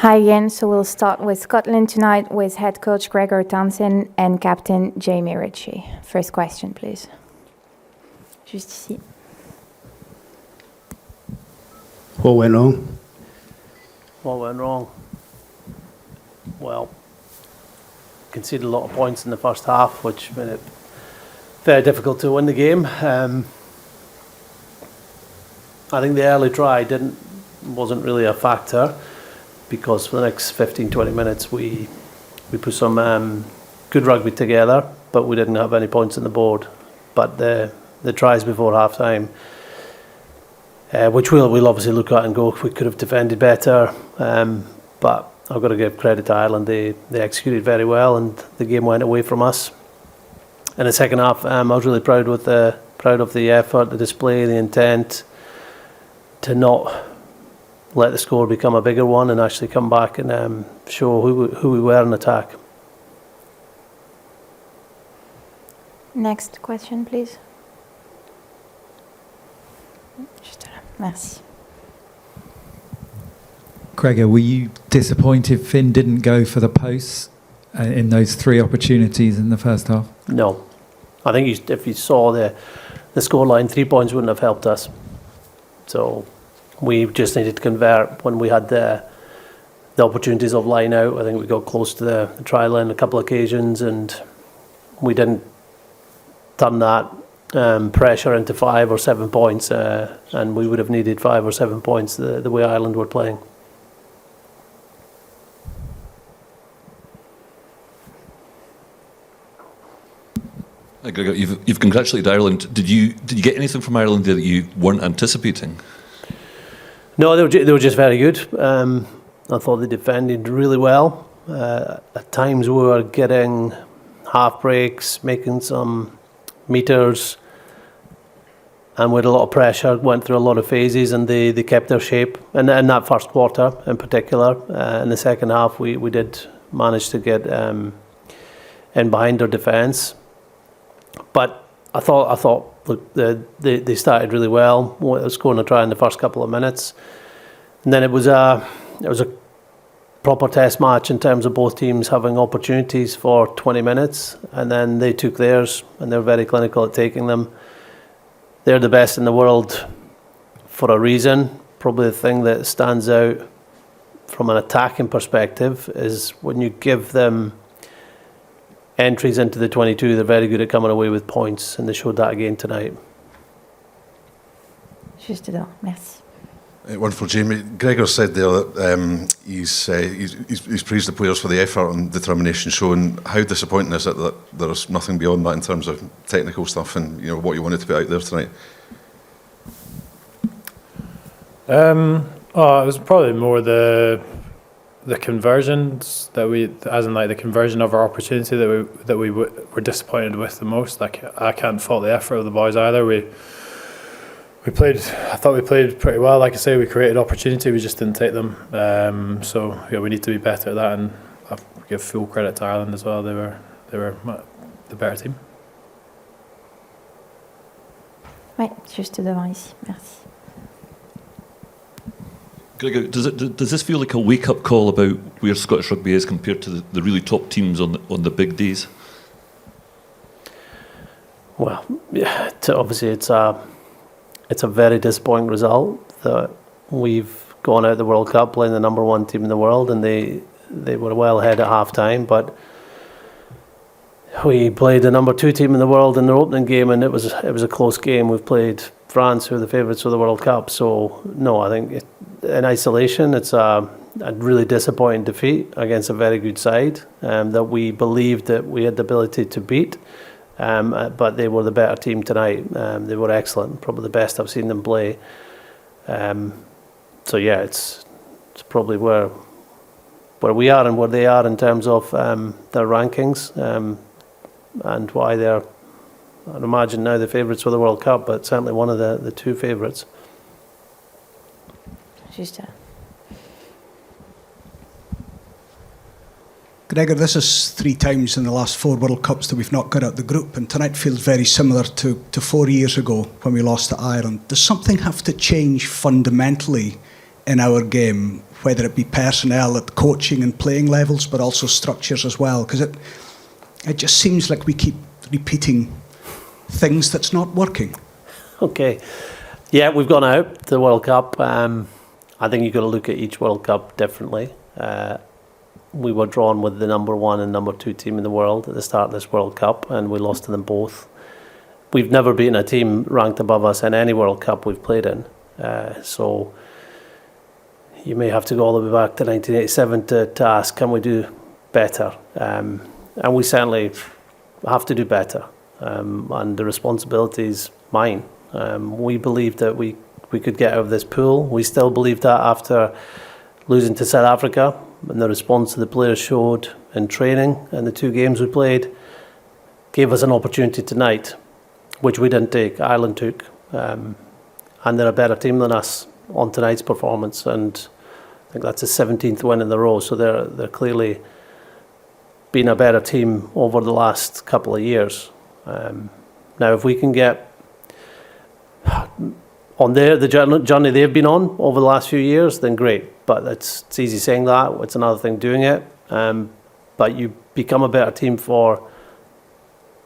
Hi again. So we'll start with Scotland tonight with head coach Gregor Townsend and captain Jamie Ritchie. First question, please. Just ici. What went wrong? What went wrong? Well, conceded a lot of points in the first half, which made it very difficult to win the game. I think the early try wasn't really a factor, because for the next 15-20 minutes we put some good rugby together, but we didn't have any points on the board. But the tries before half time, which we'll obviously look at and go, if we could have defended better, but I've got to give credit to Ireland. They executed very well and the game went away from us. In the second half, I was really proud of the effort, the display, the intent to not let the score become a bigger one and actually come back and show who we were in attack. Next question, please. Merci. Gregor, were you disappointed Finn didn't go for the posts in those 3 opportunities in the first half? No. I think if you saw the scoreline, 3 points wouldn't have helped us. So we just needed to convert when we had the opportunities of line out. I think we got close to the try line a couple of occasions and we didn't turn that pressure into 5 or 7 points, and we would have needed 5 or 7 points the way Ireland were playing. Gregor, you've congratulated Ireland. Did you get anything from Ireland there that you weren't anticipating? No, they were just very good. I thought they defended really well. At times we were getting half breaks, making some meters, and with a lot of pressure, went through a lot of phases, and they kept their shape. And in that first quarter in particular, in the second half we did manage to get in behind their defence. But I thought look, they started really well, scoring a try in the first couple of minutes, and then it was a proper test match in terms of both teams having opportunities for 20 minutes, and then they took theirs, and they're very clinical at taking them. They're the best in the world for a reason. Probably the thing that stands out from an attacking perspective is when you give them entries into the 22, they're very good at coming away with points, and they showed that again tonight. Juste dedans, merci. One for Jamie. Gregor said there that he's praised the players for the effort and determination shown. How disappointing is it that there's nothing beyond that in terms of technical stuff and what you wanted to be out there tonight? It was probably more the conversions that the conversion of our opportunity that we were disappointed with the most. Like, I can't fault the effort of the boys either. I thought we played pretty well. Like I say, we created opportunity, we just didn't take them. So we need to be better at that, and I give full credit to Ireland as well. They were the better team. Oui, juste devant ici. Merci. Gregor, does this feel like a wake-up call about where Scottish rugby is compared to the really top teams on the big days? Well, yeah, obviously it's a very disappointing result that we've gone out of the World Cup playing the number 1 team in the world, and they were well ahead at half time, but we played the number 2 team in the world in their opening game, and it was a close game. We've played France, who are the favourites for the World Cup. So no, I think in isolation it's a really disappointing defeat against a very good side that we believed that we had the ability to beat. But they were the better team tonight. They were excellent, probably the best I've seen them play. So yeah, it's probably where we are and where they are in terms of their rankings, and why they're, I'd imagine now, the favourites for the World Cup, but certainly one of the 2 favourites. Juste. Gregor, this is 3 times in the last 4 World Cups that we've not got out the group, and tonight feels very similar to 4 years ago when we lost to Ireland. Does something have to change fundamentally in our game whether it be personnel at coaching and playing levels, but also structures as well? Because it just seems like we keep repeating things that's not working. Okay. Yeah, we've gone out to the World Cup. I think you've got to look at each World Cup differently. We were drawn with the number 1 and number 2 team in the world at the start of this World Cup, and we lost to them both. We've never beaten a team ranked above us in any World Cup we've played in. So you may have to go all the way back to 1987 to ask, can we do better? And we certainly have to do better. And the responsibility is mine. We believed that we could get out of this pool. We still believe that after losing to South Africa, and the response the players showed in training and the 2 games we played gave us an opportunity tonight, which we didn't take. Ireland took. And they're a better team than us on tonight's performance. And I think that's the 17th win in a row. So they're clearly been a better team over the last couple of years. Now, if we can get on the journey they've been on over the last few years, then great. But it's easy saying that. It's another thing doing it. But you become a better team for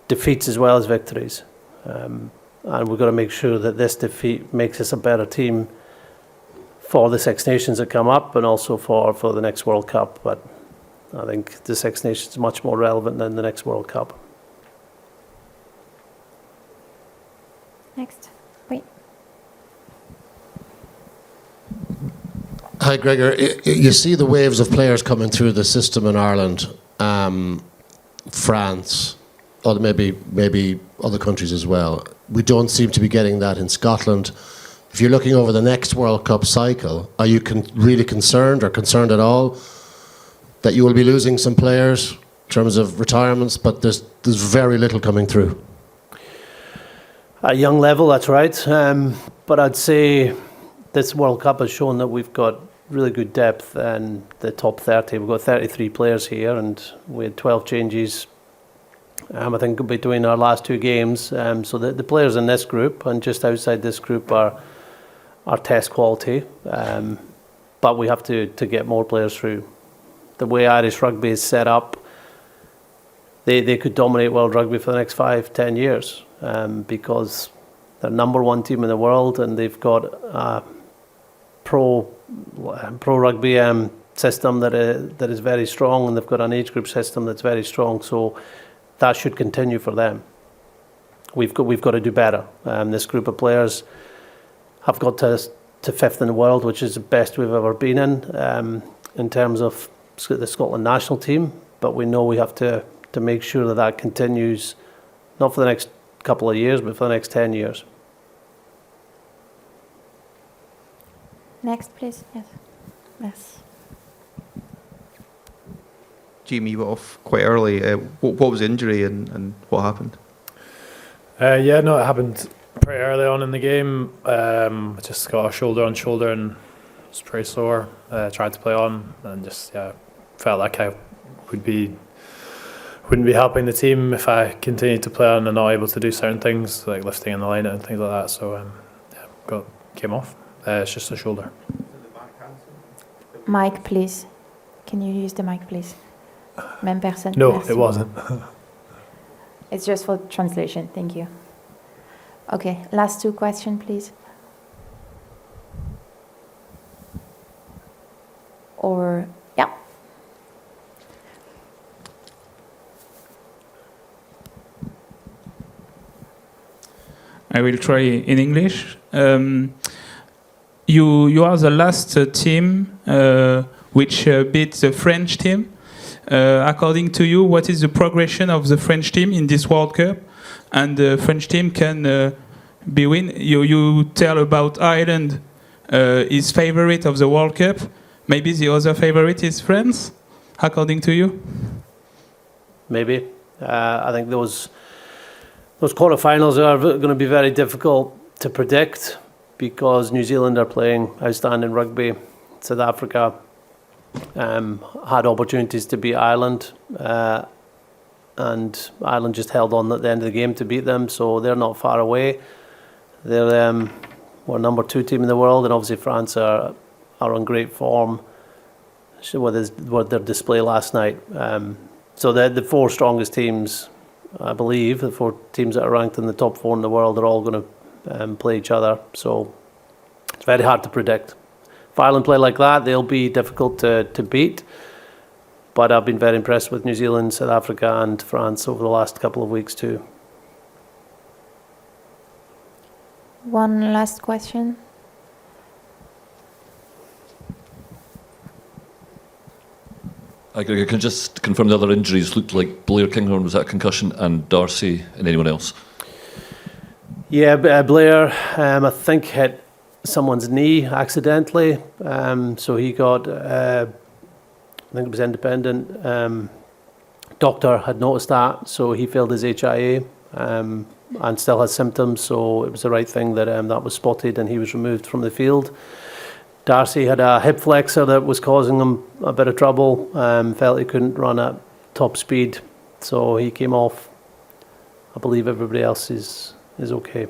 defeats as well as victories. And we've got to make sure that this defeat makes us a better team for the Six Nations that come up, and also for the next World Cup. But I think the Six Nations is much more relevant than the next World Cup. Next. Wait. Hi, Gregor. You see the waves of players coming through the system in Ireland, France, or maybe other countries as well. We don't seem to be getting that in Scotland. If you're looking over the next World Cup cycle, are you really concerned, or concerned at all, that you will be losing some players in terms of retirements, but there's very little coming through? At a young level, that's right. But I'd say this World Cup has shown that we've got really good depth in the top 30. We've got 33 players here, and we had 12 changes, I think, between our last 2 games. So the players in this group and just outside this group are test quality. But we have to get more players through. The way Irish rugby is set up, they could dominate world rugby for the next 5-10 years, because they're number 1 team in the world, and they've got a pro rugby system that is very strong, and they've got an age group system that's very strong. So that should continue for them. We've got to do better. This group of players have got to 5th in the world, which is the best we've ever been in terms of the Scotland national team. But we know we have to make sure that continues, not for the next couple of years, but for the next 10 years. Next, please. Yes. Jamie, you were off quite early. What was the injury and what happened? It happened pretty early on in the game. I just got a shoulder on shoulder and was pretty sore. Tried to play on and just felt like I wouldn't be helping the team if I continued to play on and not able to do certain things like lifting in the line and things like that. So came off. It's just a shoulder. Mic, please. Can you use the mic, please? Même personne. No, Merci. it wasn't. It's just for translation. Thank you. Okay, last 2 questions, please. Or, yeah. I will try in English. You are the last team which beat the French team. According to you, what is the progression of the French team in this World Cup? And the French team can be win. You tell about Ireland is favorite of the World Cup. Maybe the other favorite is France, according to you? Maybe. I think those quarterfinals are going to be very difficult to predict, because New Zealand are playing outstanding rugby. South Africa had opportunities to beat Ireland, and Ireland just held on at the end of the game to beat them, so they're not far away. We're number 2 team in the world, and obviously France are on great form. with their display last night. So the four strongest teams, I believe, the four teams that are ranked in the top four in the world are all going to play each other. So it's very hard to predict. If Ireland play like that, they'll be difficult to beat. But I've been very impressed with New Zealand, South Africa and France over the last couple of weeks too. One last question. I can just confirm the other injuries looked like Blair Kinghorn was at a concussion and Darcy and anyone else. Yeah, Blair, I think hit someone's knee accidentally. So he got, I think it was independent. Doctor had noticed that, so he failed his HIA and still has symptoms. So it was the right thing that that was spotted and he was removed from the field. Darcy had a hip flexor that was causing him a bit of trouble. Felt he couldn't run at top speed, so he came off. I believe everybody else is okay.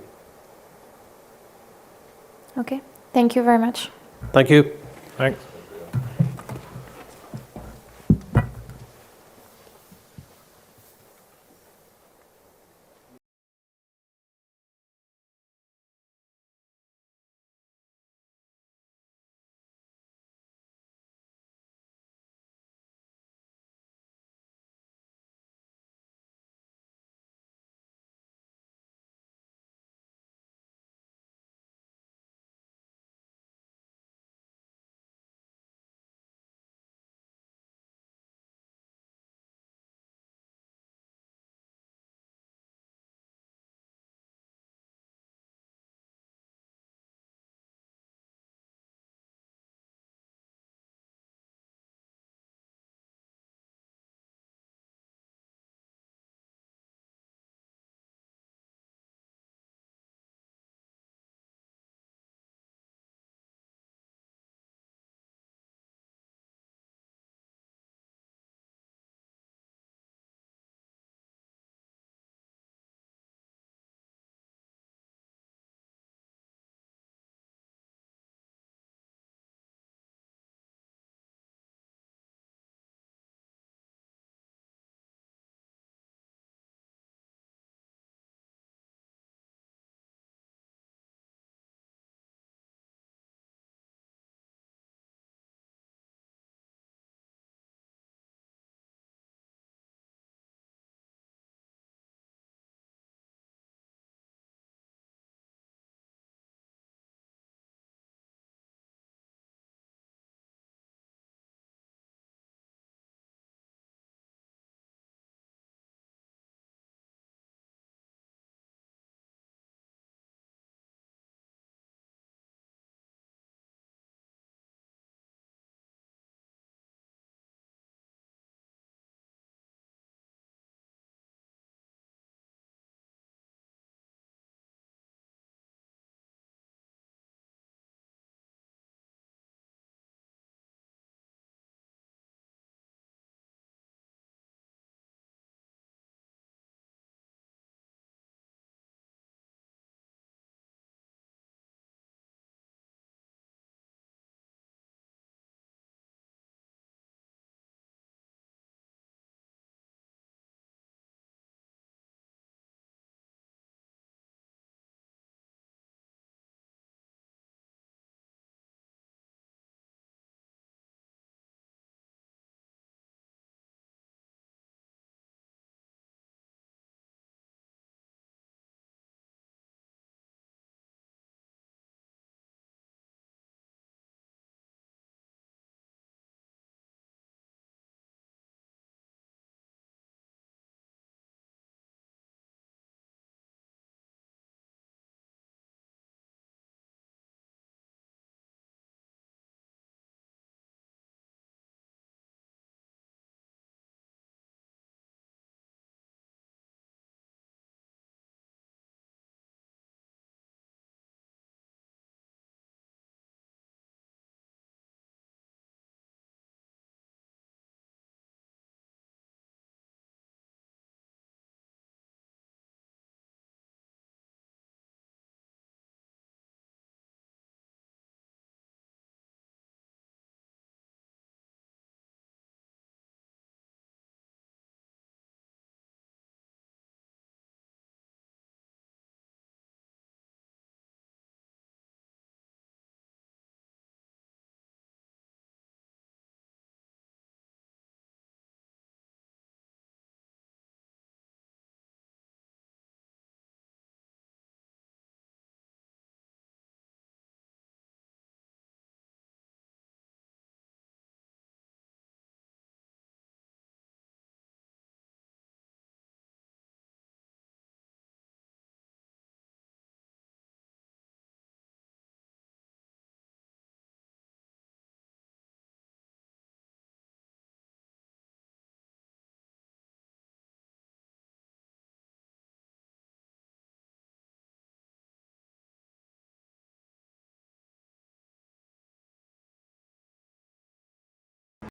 Okay. Thank you very much. Thank you. Thanks.